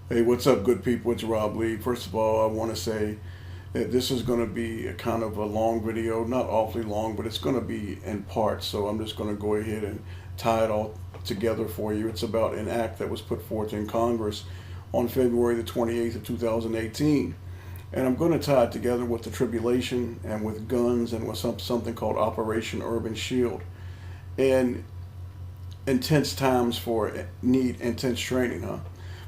Hey, what's up, good people? It's Rob Lee. First of all, I want to say that this is going to be a kind of a long video, not awfully long, but it's going to be in parts. So I'm just going to go ahead and tie it all together for you. It's about an act that was put forth in Congress on February the 28th of 2018. And I'm going to tie it together with the tribulation and with guns and with something called Operation Urban Shield. And intense times need intense training, huh?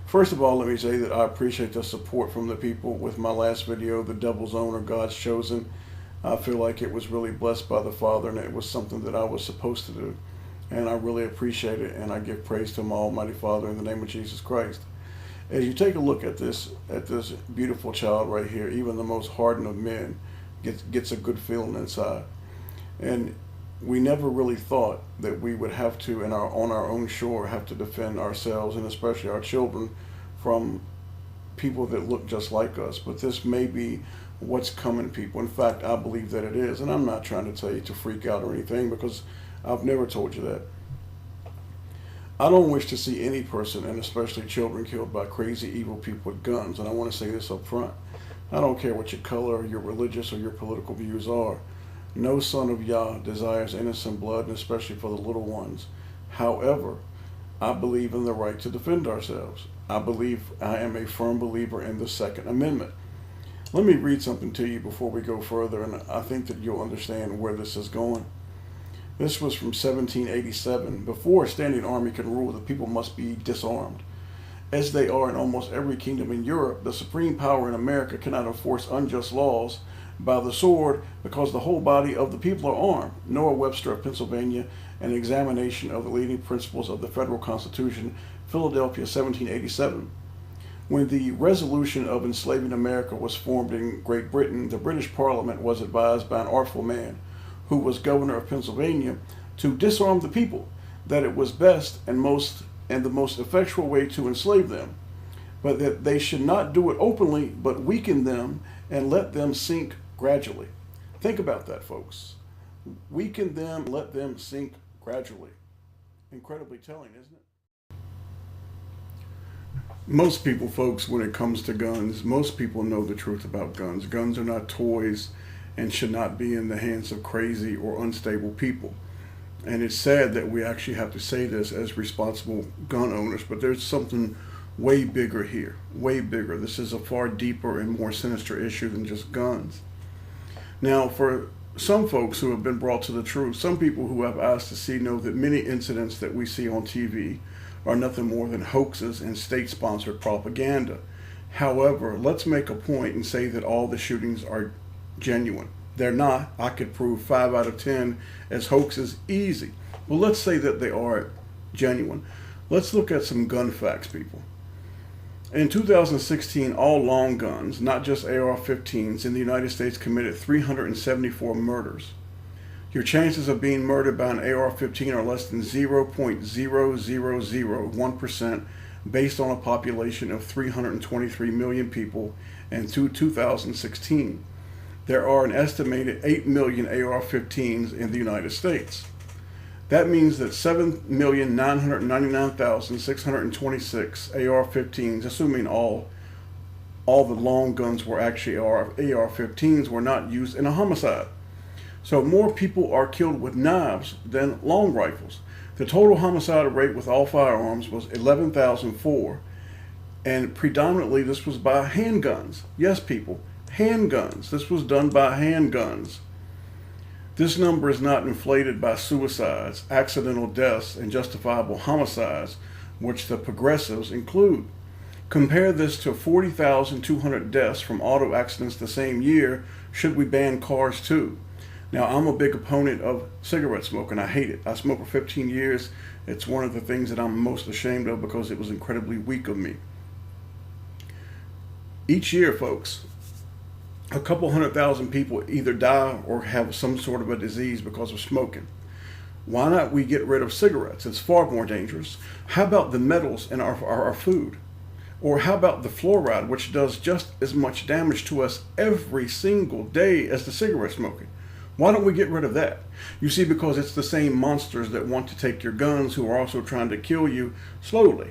First of all, let me say that I appreciate the support from the people with my last video, The Devil's Own or God's Chosen. I feel like it was really blessed by the Father and it was something that I was supposed to do. And I really appreciate it, and I give praise to my Almighty Father in the name of Jesus Christ. As you take a look at this beautiful child right here, even the most hardened of men gets a good feeling inside. And we never really thought that we would have to, on our own shore, have to defend ourselves and especially our children from people that look just like us. But this may be what's coming, people. In fact, I believe that it is. And I'm not trying to tell you to freak out or anything, because I've never told you that. I don't wish to see any person, and especially children, killed by crazy, evil people with guns. And I want to say this up front. I don't care what your color, your religious, or your political views are. No son of Yah desires innocent blood, and especially for the little ones. However, I believe in the right to defend ourselves. I am a firm believer in the Second Amendment. Let me read something to you before we go further, and I think that you'll understand where this is going. This was from 1787. Before a standing army can rule, the people must be disarmed. As they are in almost every kingdom in Europe, the supreme power in America cannot enforce unjust laws by the sword, because the whole body of the people are armed. Noah Webster of Pennsylvania, An Examination of the Leading Principles of the Federal Constitution, Philadelphia, 1787. When the resolution of enslaving America was formed in Great Britain, the British Parliament was advised by an artful man, who was governor of Pennsylvania, to disarm the people, that it was best and the most effectual way to enslave them, but that they should not do it openly, but weaken them and let them sink gradually. Think about that, folks. Weaken them, let them sink gradually. Incredibly telling, isn't it? Most people, folks, when it comes to guns, most people know the truth about guns. Guns are not toys and should not be in the hands of crazy or unstable people. And it's sad that we actually have to say this as responsible gun owners, but there's something way bigger here, way bigger. This is a far deeper and more sinister issue than just guns. Now, for some folks who have been brought to the truth, some people who have asked to see know that many incidents that we see on TV are nothing more than hoaxes and state-sponsored propaganda. However, let's make a point and say that all the shootings are genuine. They're not. I could prove 5 out of 10 as hoaxes easy. Well, let's say that they are genuine. Let's look at some gun facts, people. In 2016, all long guns, not just AR-15s, in the United States committed 374 murders. Your chances of being murdered by an AR-15 are less than 0.0001% based on a population of 323 million people in 2016. There are an estimated 8 million AR-15s in the United States. That means that 7,999,626 AR-15s, assuming all the long guns were actually AR-15s, were not used in a homicide. So more people are killed with knives than long rifles. The total homicide rate with all firearms was 11,004, and predominantly this was by handguns. Yes, people, handguns. This was done by handguns. This number is not inflated by suicides, accidental deaths, and justifiable homicides, which the progressives include. Compare this to 40,200 deaths from auto accidents the same year, should we ban cars too. Now, I'm a big opponent of cigarette smoking. I hate it. I smoked for 15 years. It's one of the things that I'm most ashamed of because it was incredibly weak of me. Each year, folks, a couple 100,000 people either die or have some sort of a disease because of smoking. Why not we get rid of cigarettes? It's far more dangerous. How about the metals in our food? Or how about the fluoride, which does just as much damage to us every single day as the cigarette smoking? Why don't we get rid of that? You see, because it's the same monsters that want to take your guns who are also trying to kill you slowly.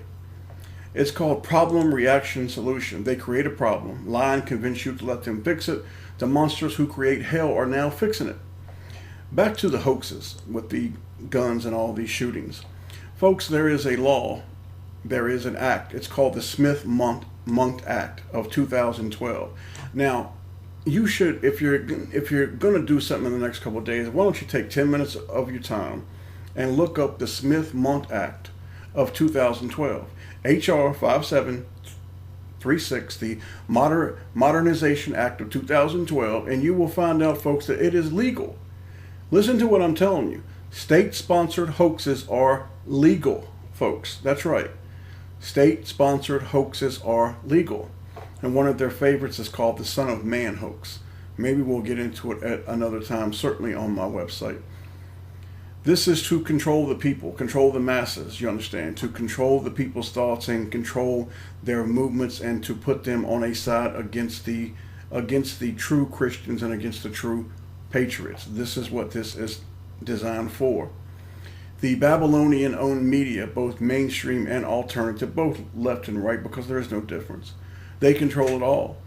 It's called problem, reaction, solution. They create a problem, lie and convince you to let them fix it. The monsters who create hell are now fixing it. Back to the hoaxes with the guns and all these shootings. Folks, there is a law, there is an act. It's called the Smith-Monk Act of 2012. Now, you should, if you're going to do something in the next couple of days, why don't you take 10 minutes of your time and look up the Smith-Monk Act of 2012. HR 5736, the Modernization Act of 2012, and you will find out, folks, that it is legal. Listen to what I'm telling you. State-sponsored hoaxes are legal, folks. That's right. State-sponsored hoaxes are legal. And one of their favorites is called the Son of Man hoax. Maybe we'll get into it at another time, certainly on my website. This is to control the people, control the masses, you understand, to control the people's thoughts and control their movements and to put them on a side against the true Christians and against the true patriots. This is what this is designed for. The Babylonian-owned media, both mainstream and alternative, both left and right, because there is no difference. They control it all.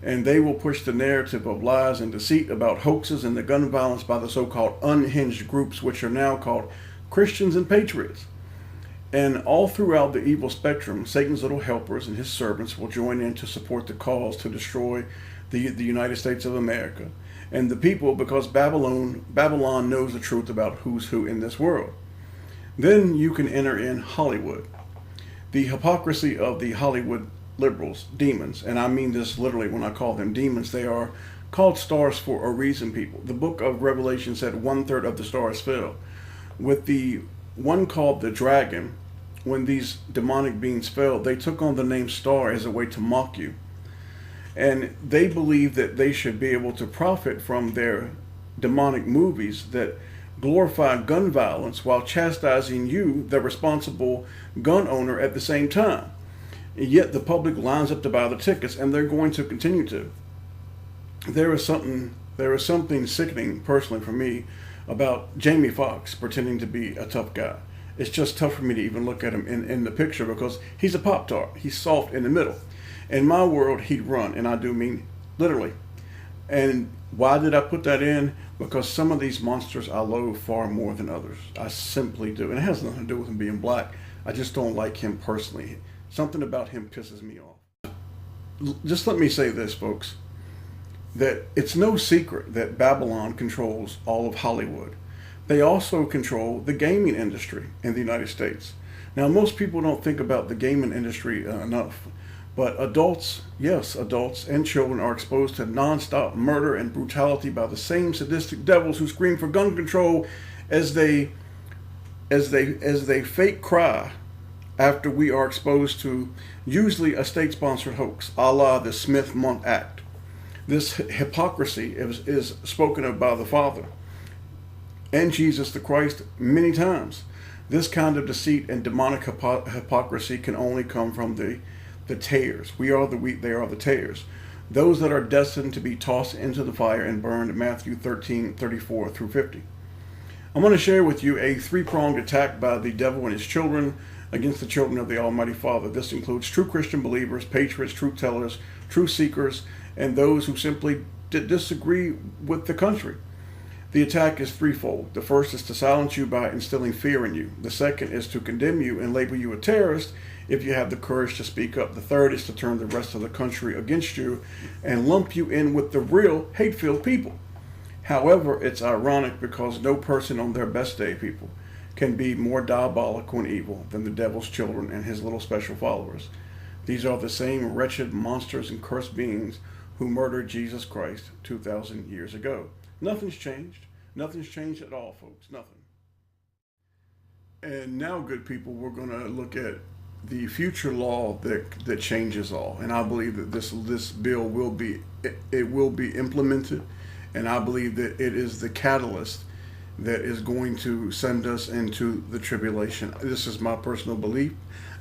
And they will push the narrative of lies and deceit about hoaxes and the gun violence by the so-called unhinged groups, which are now called Christians and patriots. And all throughout the evil spectrum, Satan's little helpers and his servants will join in to support the cause to destroy the United States of America and the people, because Babylon knows the truth about who's who in this world. Then you can enter in Hollywood. The hypocrisy of the Hollywood liberals, demons, and I mean this literally when I call them demons. They are called stars for a reason, people. The book of Revelation said 1/3 of the stars fell. With the one called the dragon, when these demonic beings fell, they took on the name star as a way to mock you. And they believe that they should be able to profit from their demonic movies that glorify gun violence while chastising you, the responsible gun owner, at the same time. Yet the public lines up to buy the tickets, and they're going to continue to. There is something sickening, personally, for me, about Jamie Foxx pretending to be a tough guy. It's just tough for me to even look at him in the picture, because he's a Pop-Tart. He's soft in the middle. In my world, he'd run, and I do mean literally. And why did I put that in? Because some of these monsters I loathe far more than others. I simply do. And it has nothing to do with him being black. I just don't like him personally. Something about him pisses me off. Just let me say this, folks, that it's no secret that Babylon controls all of Hollywood. They also control the gaming industry in the United States. Now, most people don't think about the gaming industry enough, but adults, yes, adults and children are exposed to nonstop murder and brutality by the same sadistic devils who scream for gun control as they fake cry after we are exposed to usually a state-sponsored hoax, a la the Smith-Monk Act. This hypocrisy is spoken of by the Father and Jesus the Christ many times. This kind of deceit and demonic hypocrisy can only come from the tares. We are the wheat, they are the tares. Those that are destined to be tossed into the fire and burned, Matthew 13:34 through 50. I'm going to share with you a three-pronged attack by the devil and his children against the children of the Almighty Father. This includes true Christian believers, patriots, truth tellers, truth seekers, and those who simply disagree with the country. The attack is threefold. The first is to silence you by instilling fear in you. The second is to condemn you and label you a terrorist if you have the courage to speak up. The third is to turn the rest of the country against you and lump you in with the real hate-filled people. However, it's ironic because no person on their best day, people, can be more diabolical and evil than the devil's children and his little special followers. These are the same wretched monsters and cursed beings who murdered Jesus Christ 2,000 years ago. Nothing's changed. Nothing's changed at all, folks. Nothing. And now, good people, we're going to look at the future law that changes all. And I believe that this bill will be implemented. And I believe that it is the catalyst that is going to send us into the tribulation. This is my personal belief.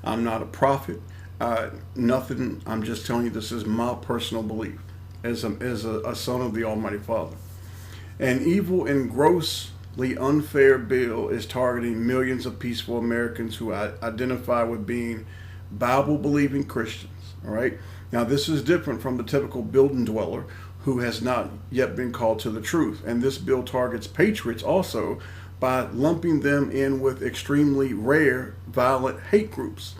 I'm not a prophet. Nothing. I'm just telling you this is my personal belief as a son of the Almighty Father. An evil and grossly unfair bill is targeting millions of peaceful Americans who identify with being Bible-believing Christians. All right. Now, this is different from the typical building dweller who has not yet been called to the truth. And this bill targets patriots also by lumping them in with extremely rare violent hate groups.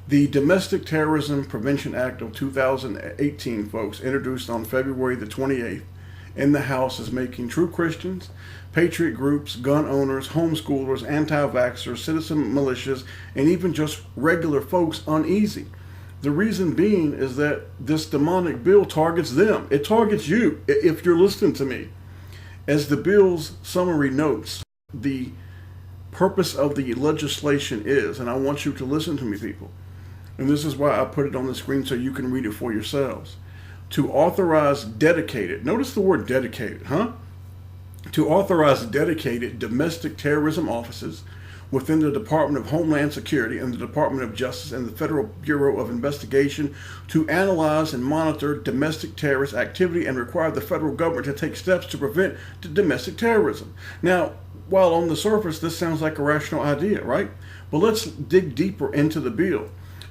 The Domestic Terrorism Prevention Act of 2018, folks, introduced on February the 28th in the House, is making true Christians, patriot groups, gun owners, homeschoolers, anti-vaxxers, citizen militias, and even just regular folks uneasy. The reason being is that this demonic bill targets them. It targets you, if you're listening to me. As the bill's summary notes, the purpose of the legislation is, and I want you to listen to me, people, and this is why I put it on the screen so you can read it for yourselves, to authorize dedicated, notice the word dedicated, to authorize dedicated domestic terrorism offices within the Department of Homeland Security and the Department of Justice and the Federal Bureau of Investigation to analyze and monitor domestic terrorist activity and require the federal government to take steps to prevent domestic terrorism. Now, while on the surface this sounds like a rational idea, right? But let's dig deeper into the bill.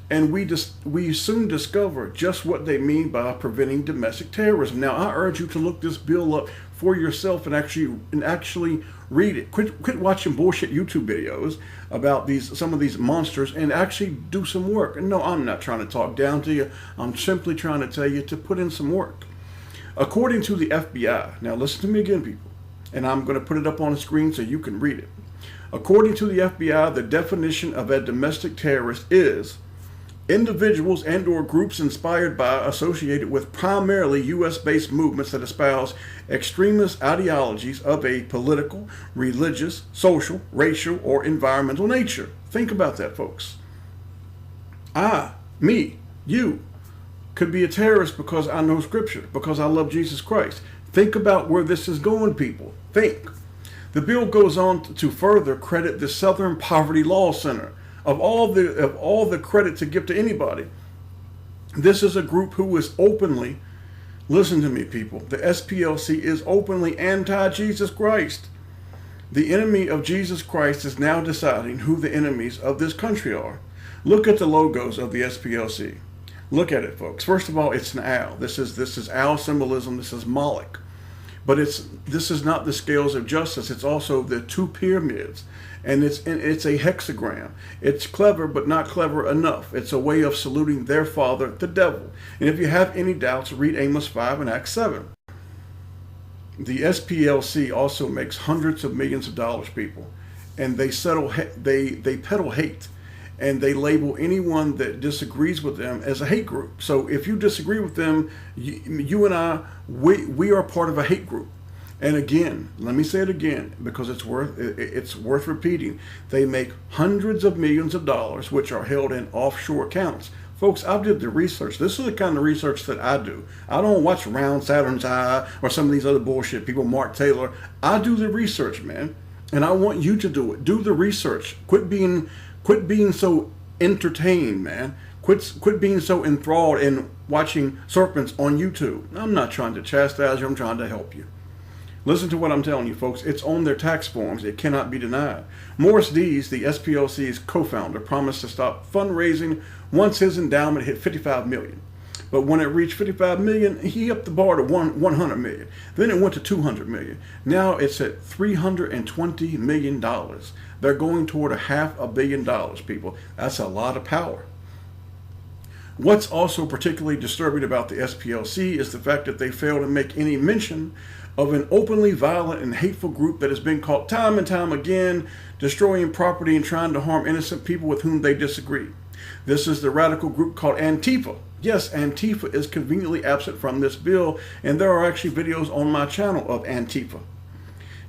And we soon discover just what they mean by preventing domestic terrorism. Now, I urge you to look this bill up for yourself and actually read it. Quit watching bullshit YouTube videos about some of these monsters and actually do some work. And no, I'm not trying to talk down to you. I'm simply trying to tell you to put in some work. According to the FBI, now listen to me again, people, and I'm going to put it up on the screen so you can read it. According to the FBI, the definition of a domestic terrorist is individuals and or groups inspired by, associated with primarily U.S.-based movements that espouse extremist ideologies of a political, religious, social, racial, or environmental nature. Think about that, folks. You, could be a terrorist because I know Scripture, because I love Jesus Christ. Think about where this is going, people. Think. The bill goes on to further credit the Southern Poverty Law Center. Of all the credit to give to anybody, this is a group who is openly, listen to me, people, the SPLC is openly anti-Jesus Christ. The enemy of Jesus Christ is now deciding who the enemies of this country are. Look at the logos of the SPLC. Look at it, folks. First of all, it's an owl. This is owl symbolism. This is Moloch. But this is not the scales of justice. It's also the two pyramids. And it's a hexagram. It's clever, but not clever enough. It's a way of saluting their father, the devil. And if you have any doubts, read Amos 5 and Acts 7. The SPLC also makes hundreds of millions of dollars, people. And they peddle hate. And they label anyone that disagrees with them as a hate group. So if you disagree with them, you and I, we are part of a hate group. And again, let me say it again, because it's worth repeating. They make hundreds of millions of dollars, which are held in offshore accounts. Folks, I did the research. This is the kind of research that I do. I don't watch Round Saturn's Eye or some of these other bullshit people, Mark Taylor. I do the research, man. And I want you to do it. Do the research. Quit being so entertained, man. Quit being so enthralled in watching serpents on YouTube. I'm not trying to chastise you. I'm trying to help you. Listen to what I'm telling you, folks. It's on their tax forms. It cannot be denied. Morris Dees, the SPLC's co-founder, promised to stop fundraising once his endowment hit $55 million. But when it reached $55 million, he upped the bar to $100 million. Then it went to $200 million. Now it's at $320 million. They're going toward $500 million, people. That's a lot of power. What's also particularly disturbing about the SPLC is the fact that they fail to make any mention of an openly violent and hateful group that has been caught time and time again, destroying property and trying to harm innocent people with whom they disagree. This is the radical group called Antifa. Yes, Antifa is conveniently absent from this bill, and there are actually videos on my channel of Antifa.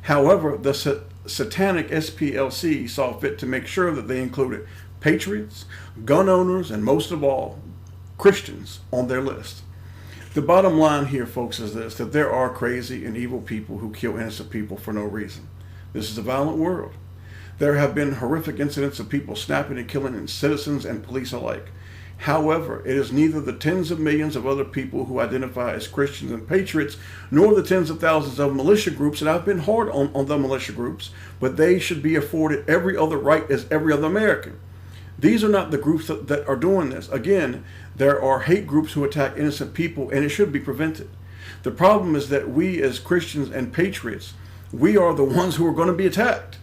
However, the satanic SPLC saw fit to make sure that they included patriots, gun owners, and most of all, Christians on their list. The bottom line here, folks, is this, that there are crazy and evil people who kill innocent people for no reason. This is a violent world. There have been horrific incidents of people snapping and killing citizens and police alike. However, it is neither the tens of millions of other people who identify as Christians and patriots, nor the tens of thousands of militia groups, and I've been hard on the militia groups, but they should be afforded every other right as every other American. These are not the groups that are doing this. Again, there are hate groups who attack innocent people, and it should be prevented. The problem is that we as Christians and patriots, we are the ones who are going to be attacked.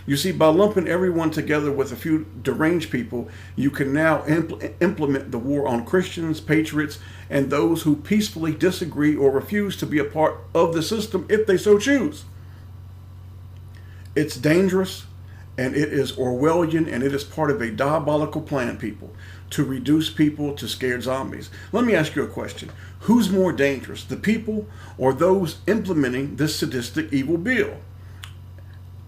You see, by lumping everyone together with a few deranged people, you can now implement the war on Christians, patriots, and those who peacefully disagree or refuse to be a part of the system if they so choose. It's dangerous, and it is Orwellian, and it is part of a diabolical plan, people, to reduce people to scared zombies. Let me ask you a question. Who's more dangerous, the people or those implementing this sadistic evil bill?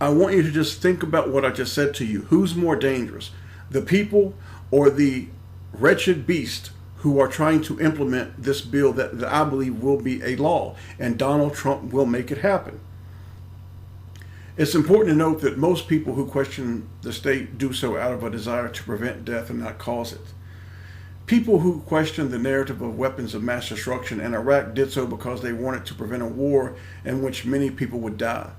I want you to just think about what I just said to you. Who's more dangerous, the people or the wretched beast who are trying to implement this bill that I believe will be a law, and Donald Trump will make it happen? It's important to note that most people who question the state do so out of a desire to prevent death and not cause it. People who question the narrative of weapons of mass destruction in Iraq did so because they wanted to prevent a war in which many people would die.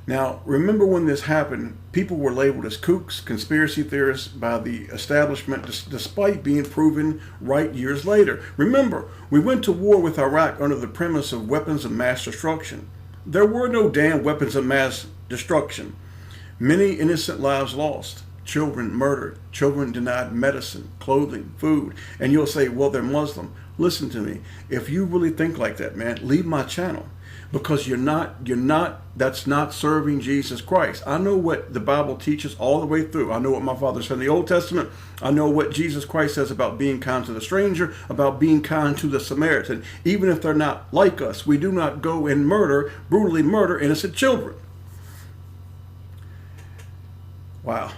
Now, remember when this happened, people were labeled as kooks, conspiracy theorists by the establishment, despite being proven right years later. Remember, we went to war with Iraq under the premise of weapons of mass destruction. There were no damn weapons of mass destruction. Many innocent lives lost, children murdered, children denied medicine, clothing, food, and you'll say, well, they're Muslim. Listen to me. If you really think like that, man, leave my channel. Because that's not serving Jesus Christ. I know what the Bible teaches all the way through. I know what my father said in the Old Testament. I know what Jesus Christ says about being kind to the stranger, about being kind to the Samaritan. Even if they're not like us, we do not go and brutally murder innocent children. Wow.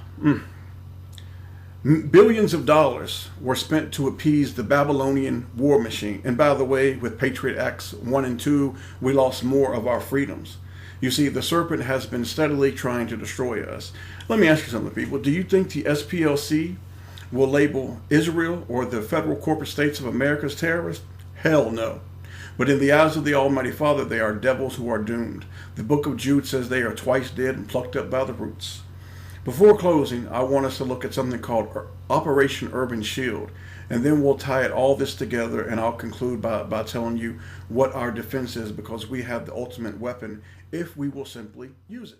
Billions of dollars were spent to appease the Babylonian war machine. And by the way, with Patriot Acts 1 and 2, we lost more of our freedoms. You see, the serpent has been steadily trying to destroy us. Let me ask you something, people. Do you think the SPLC will label Israel or the federal corporate states of America as terrorists? Hell no. But in the eyes of the Almighty Father, they are devils who are doomed. The book of Jude says they are twice dead and plucked up by the roots. Before closing, I want us to look at something called Operation Urban Shield, and then we'll tie it all this together, and I'll conclude by telling you what our defense is, because we have the ultimate weapon if we will simply use it.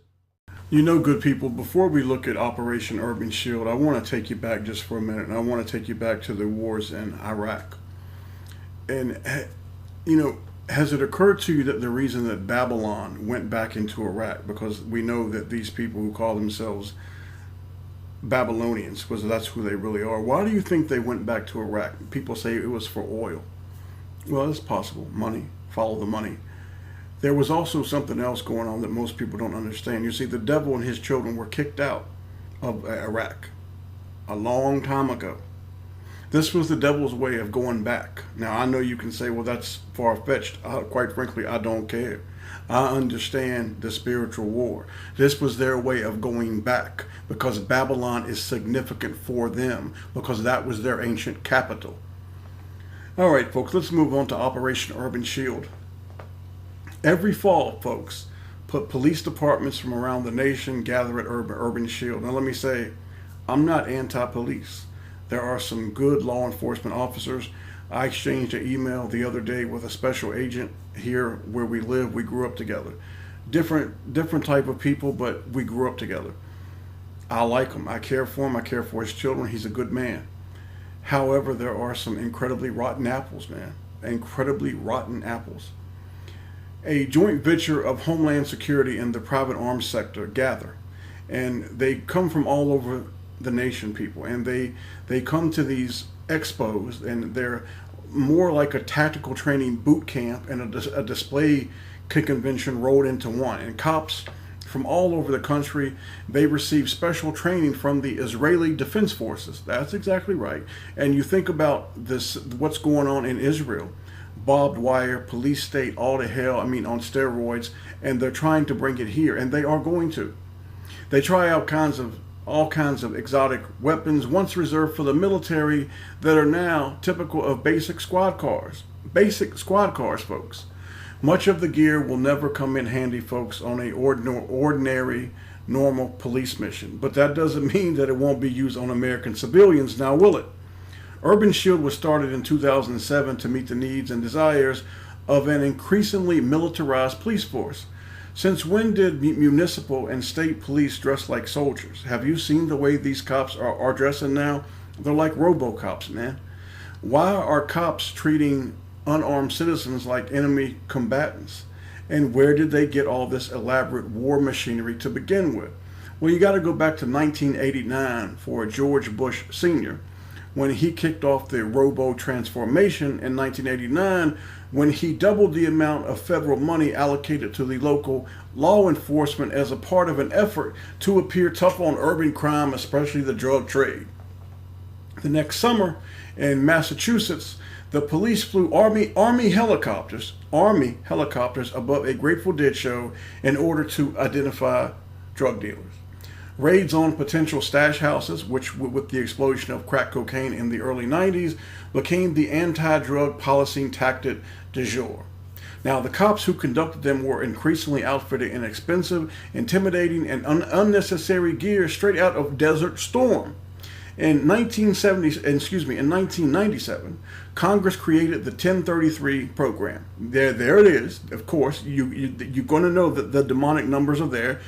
You know, good people, before we look at Operation Urban Shield, I want to take you back just for a minute, and I want to take you back to the wars in Iraq. And, you know, has it occurred to you that the reason that Babylon went back into Iraq, because we know that these people who call themselves Babylonians, because that's who they really are, why do you think they went back to Iraq? People say it was for oil. Well, it's possible. Money. Follow the money. There was also something else going on that most people don't understand. You see, the devil and his children were kicked out of Iraq a long time ago. This was the devil's way of going back. Now, I know you can say, well, that's far-fetched. Quite frankly, I don't care. I understand the spiritual war. This was their way of going back, because Babylon is significant for them, because that was their ancient capital. All right, folks, let's move on to Operation Urban Shield. Every fall, folks, police departments from around the nation gather at Urban Shield. Now, let me say, I'm not anti-police. There are some good law enforcement officers. I exchanged an email the other day with a special agent here where we live. We grew up together. Different type of people, but we grew up together. I like him. I care for him. I care for his children. He's a good man. However, there are some incredibly rotten apples, man. Incredibly rotten apples. A joint venture of Homeland Security and the private arms sector gather, and they come from all over the nation, people, and they come to these expos, and they're more like a tactical training boot camp and a display convention rolled into one. And cops from all over the country, they receive special training from the Israeli Defense Forces. That's exactly right. And you think about this, what's going on in Israel, barbed wire, police state, all to hell, I mean, on steroids, and they're trying to bring it here, and they are going to. They try out all kinds of exotic weapons once reserved for the military that are now typical of basic squad cars. Basic squad cars, folks. Much of the gear will never come in handy, folks, on a ordinary normal police mission. But that doesn't mean that it won't be used on American civilians, now will it? Urban Shield was started in 2007 to meet the needs and desires of an increasingly militarized police force. Since when did municipal and state police dress like soldiers? Have you seen the way these cops are dressing now? They're like RoboCops, man. Why are cops treating unarmed citizens like enemy combatants? And where did they get all this elaborate war machinery to begin with? Well, you got to go back to 1989 for George Bush Sr., when he kicked off the robo transformation in 1989, when he doubled the amount of federal money allocated to the local law enforcement as a part of an effort to appear tough on urban crime, especially the drug trade. The next summer in Massachusetts, the police flew Army helicopters above a Grateful Dead show in order to identify drug dealers. Raids on potential stash houses, which with the explosion of crack cocaine in the early 90s, became the anti-drug policing tactic du jour. Now, the cops who conducted them were increasingly outfitted in expensive, intimidating, and unnecessary gear straight out of Desert Storm. In 1997, Congress created the 1033 program. There it is. Of course, you're going to know that the demonic numbers are there.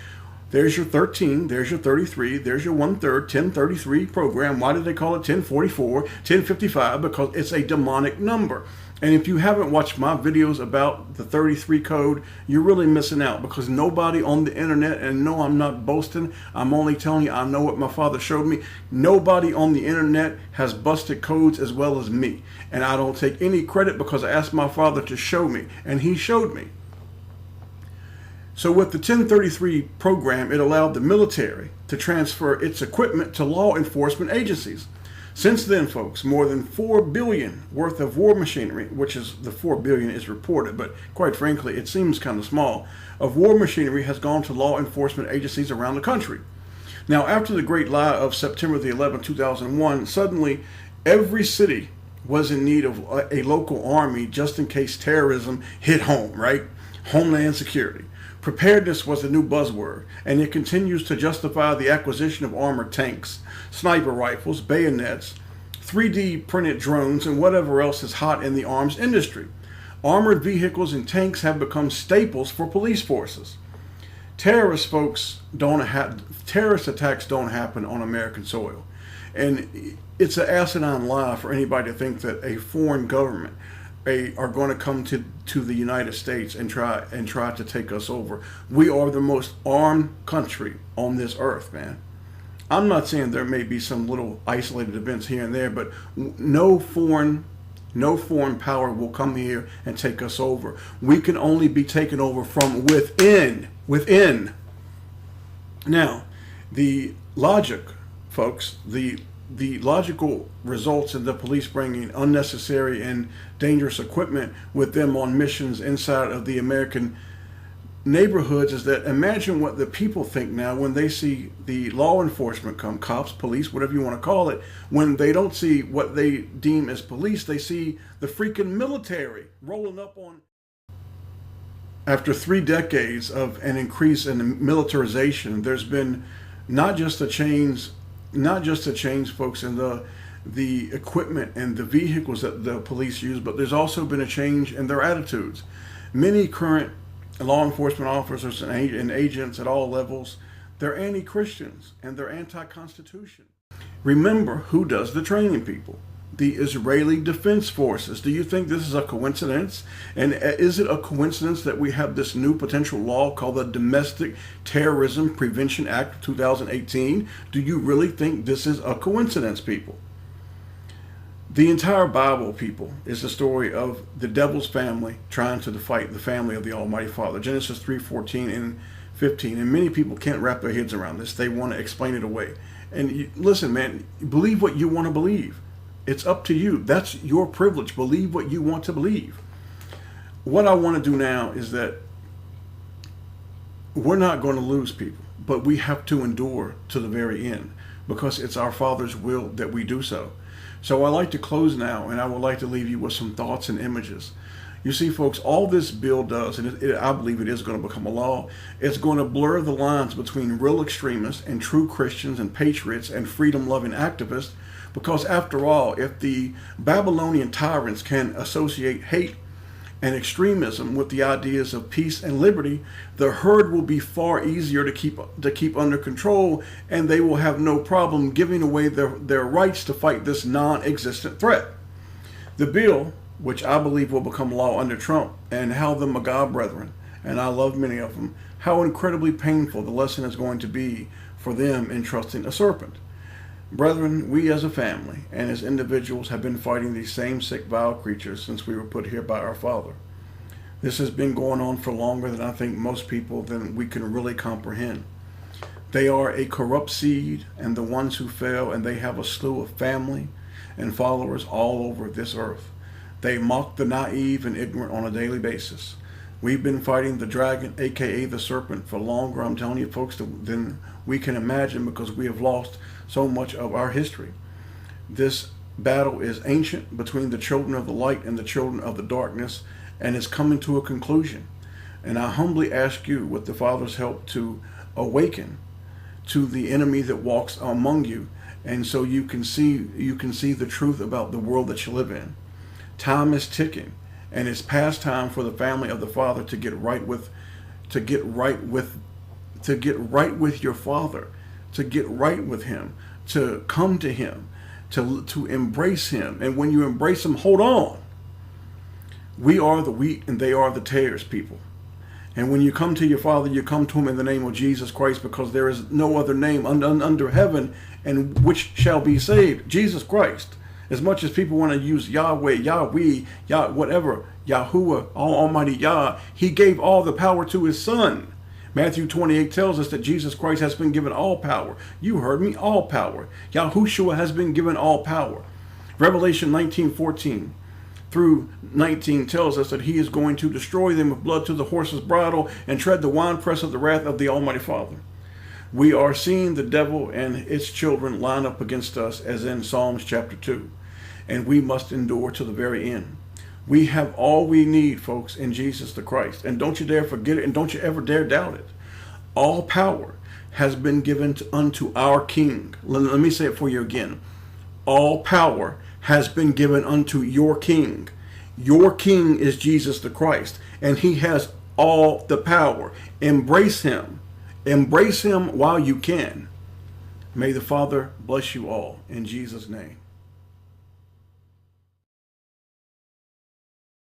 There's your 13, there's your 33, there's your 1/3, 1033 program. Why did they call it 1044, 1055? Because it's a demonic number. And if you haven't watched my videos about the 33 code, you're really missing out, because nobody on the internet, and no, I'm not boasting, I'm only telling you I know what my father showed me. Nobody on the internet has busted codes as well as me. And I don't take any credit, because I asked my father to show me, and he showed me. So with the 1033 program, it allowed the military to transfer its equipment to law enforcement agencies. Since then, folks, more than $4 billion worth of war machinery, which is the $4 billion is reported, but quite frankly, it seems kind of small, of war machinery has gone to law enforcement agencies around the country. Now, after the great lie of September the 11th, 2001, suddenly every city was in need of a local army just in case terrorism hit home, right? Homeland security. Preparedness was the new buzzword, and it continues to justify the acquisition of armored tanks, sniper rifles, bayonets, 3D printed drones, and whatever else is hot in the arms industry. Armored vehicles and tanks have become staples for police forces. Terrorist attacks don't happen on American soil. And it's an asinine lie for anybody to think that a foreign government are going to come to the United States and try to take us over. We are the most armed country on this earth, man. I'm not saying there may be some little isolated events here and there, but no foreign power will come here and take us over. We can only be taken over from within. Now, the logic, folks, the logical results in the police bringing unnecessary and dangerous equipment with them on missions inside of the American neighborhoods is that imagine what the people think now when they see the law enforcement come, cops, police, whatever you want to call it, when they don't see what they deem as police, they see the freaking military rolling up on. After 3 decades of an increase in militarization, there's been not just a change, folks, in the equipment and the vehicles that the police use, but there's also been a change in their attitudes. Many current law enforcement officers and agents at all levels, they're anti-Christians and they're anti-Constitution. Remember who does the training, people? The Israeli Defense Forces. Do you think this is a coincidence? And is it a coincidence that we have this new potential law called the Domestic Terrorism Prevention Act of 2018? Do you really think this is a coincidence, people? The entire Bible, people, is the story of the devil's family trying to fight the family of the Almighty Father. Genesis 3:14 and 15. And many people can't wrap their heads around this. They want to explain it away. And listen, man, believe what you want to believe. It's up to you. That's your privilege. Believe what you want to believe. What I want to do now is that we're not going to lose, people, but we have to endure to the very end because it's our Father's will that we do so. So I like to close now, and I would like to leave you with some thoughts and images. You see, folks, all this bill does, and I believe it is going to become a law, it's going to blur the lines between real extremists and true Christians and patriots and freedom-loving activists, because after all, if the Babylonian tyrants can associate hate and extremism with the ideas of peace and liberty, the herd will be far easier to keep under control, and they will have no problem giving away their rights to fight this non-existent threat. The bill, which I believe will become law under Trump, and how the MAGA brethren, and I love many of them, how incredibly painful the lesson is going to be for them in trusting a serpent. Brethren, we as a family and as individuals have been fighting these same sick, vile creatures since we were put here by our Father. This has been going on for longer than I think most people than we can really comprehend. They are a corrupt seed, and the ones who fell, and they have a slew of family and followers all over this earth. They mock the naive and ignorant on a daily basis. We've been fighting the dragon, aka the serpent, for longer, I'm telling you folks, than we can imagine, because we have lost so much of our history. This battle is ancient between the children of the light and the children of the darkness, and is coming to a conclusion. And I humbly ask you, with the Father's help, to awaken to the enemy that walks among you, and so you can see the truth about the world that you live in. Time is ticking, and it's past time for the family of the Father to get right with your Father, to get right with Him, to come to Him, to embrace Him. And when you embrace Him, hold on. We are the wheat and they are the tares, people. And when you come to your Father, you come to Him in the name of Jesus Christ, because there is no other name under heaven and which shall be saved. Jesus Christ. As much as people want to use Yahweh, Yahweh, whatever, Yahuwah, Almighty Yah, He gave all the power to His Son. Matthew 28 tells us that Jesus Christ has been given all power. You heard me, all power. Yahushua has been given all power. Revelation 19:14 through 19 tells us that He is going to destroy them with blood to the horse's bridle and tread the winepress of the wrath of the Almighty Father. We are seeing the devil and its children line up against us, as in Psalms chapter 2. And we must endure to the very end. We have all we need, folks, in Jesus the Christ. And don't you dare forget it, and don't you ever dare doubt it. All power has been given unto our King. Let me say it for you again. All power has been given unto your King. Your King is Jesus the Christ, and He has all the power. Embrace Him. Embrace Him while you can. May the Father bless you all in Jesus' name.